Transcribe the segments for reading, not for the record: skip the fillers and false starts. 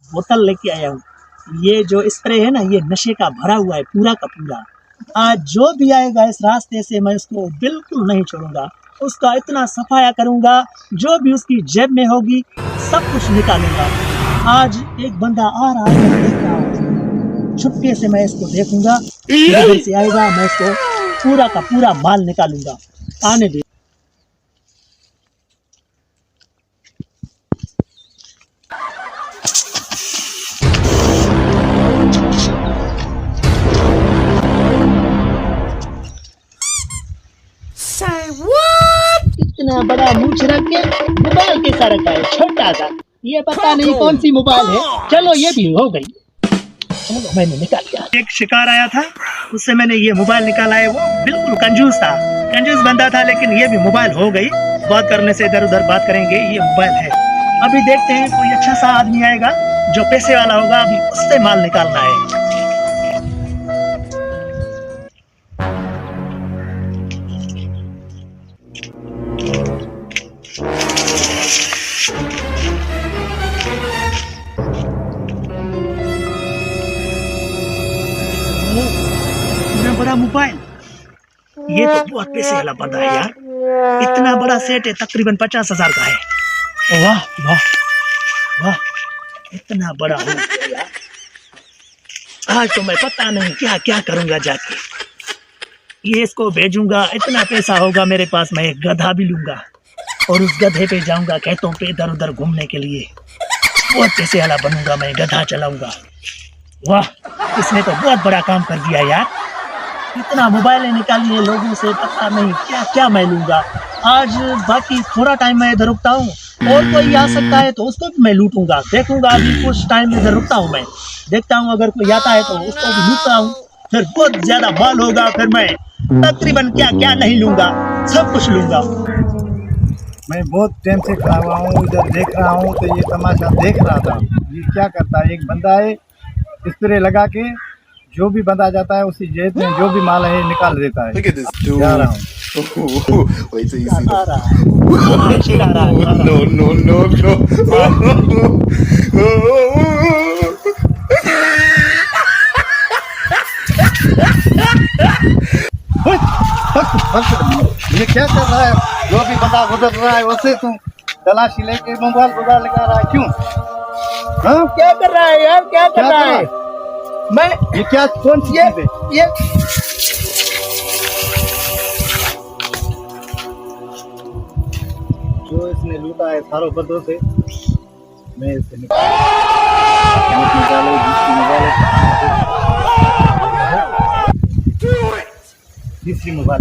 बोतल लेके आया हूँ। ये जो स्प्रे है ना, ये नशे का भरा हुआ है पूरा का पूरा। आज जो भी आएगा इस रास्ते से मैं उसको बिल्कुल नहीं छोड़ूंगा, उसका इतना सफाया करूंगा, जो भी उसकी जेब में होगी सब कुछ निकालूंगा। आज एक बंदा आ रहा है, मैं देख रहा हूँ, छुपके से मैं इसको देखूंगा, इधर से आएगा मैं इसको पूरा का पूरा माल निकालूंगा। आने दे। इतना बड़ा मूछ रख के मोबाइल कैसा रखा है छोटा सा, ये पता नहीं कौन सी मोबाइल है। चलो ये भी हो गई, चलो मैंने निकाल लिया। एक शिकार आया था, उससे मैंने ये मोबाइल निकाला है। वो बिल्कुल कंजूस था, कंजूस बंदा था, लेकिन ये भी मोबाइल हो गई। बात करने से इधर उधर बात करेंगे, ये मोबाइल है। अभी देखते हैं कोई अच्छा सा आदमी आएगा जो पैसे वाला होगा, अभी उससे माल निकालना है। इतना बड़ा मोबाइल, ये तो बहुत पैसे वाला बंदा है यार। इतना बड़ा सेट है, तकरीबन 50,000 का है। वाह वाह वाह, इतना बड़ा हो गया। आज तो मैं पता नहीं क्या क्या करूंगा जाके। ये इसको भेजूंगा, इतना पैसा होगा मेरे पास, मैं एक गधा भी लूंगा और उस गधे पे जाऊंगा खेतों पे इधर उधर घूमने के लिए। बहुत पैसे वाला बनूंगा मैं, गधा चलाऊंगा। वाह, इसने तो बहुत बड़ा काम कर दिया यार। इतना मोबाइलें निकाली है लोगों से, पता नहीं क्या क्या मैं लूंगा आज। बाकी थोड़ा टाइम मैं इधर रुकता हूँ, और कोई आ सकता है तो उसको भी मैं लूटूंगा। देखूंगा, अभी कुछ टाइम इधर रुकता हूँ मैं, देखता हूँ अगर कोई आता है तो उसको भी लूटता हूँ। फिर बहुत ज्यादा माल होगा, फिर मैं तकरीबन क्या क्या नहीं लूंगा, सब कुछ लूंगा। मैं बहुत टाइम से खड़ा हुआ हूँ, इधर देख रहा हूँ तो ये तमाशा देख रहा था। ये क्या करता है, एक बंदा है स्प्रे लगा के जो भी बंदा जाता है उसी जेब में जो भी माल है निकाल देता है। जा रहा हूँ। Wait till you see uh the. रहा है, आ रहा है। No, no, no, no. ये क्या कर रहा है, जो भी बंदा गुजर रहा है उससे तू तलाशी लेके मोबाइल लगा रहा है, क्यों? हाँ, क्या कर रहा है यार, क्या कर रहा है? मैं ये क्या, कौन सी चीज़ है? ये जो इसने लूटा है सारों बंदों से, मैं इससे तीसरी मोबाइल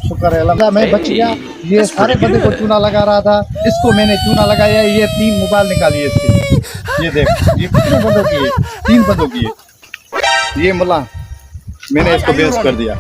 शुक्र है अल्लाह मैं बच गया। ये सारे बंदे को चूना लगा रहा था, इसको मैंने चूना लगाया, ये 3 मोबाइल निकाली है इससे। ये देख, ये कितने बंदों की है, 3 बंदों की है। ये मुल्ला मैंने इसको बेहोश कर दिया।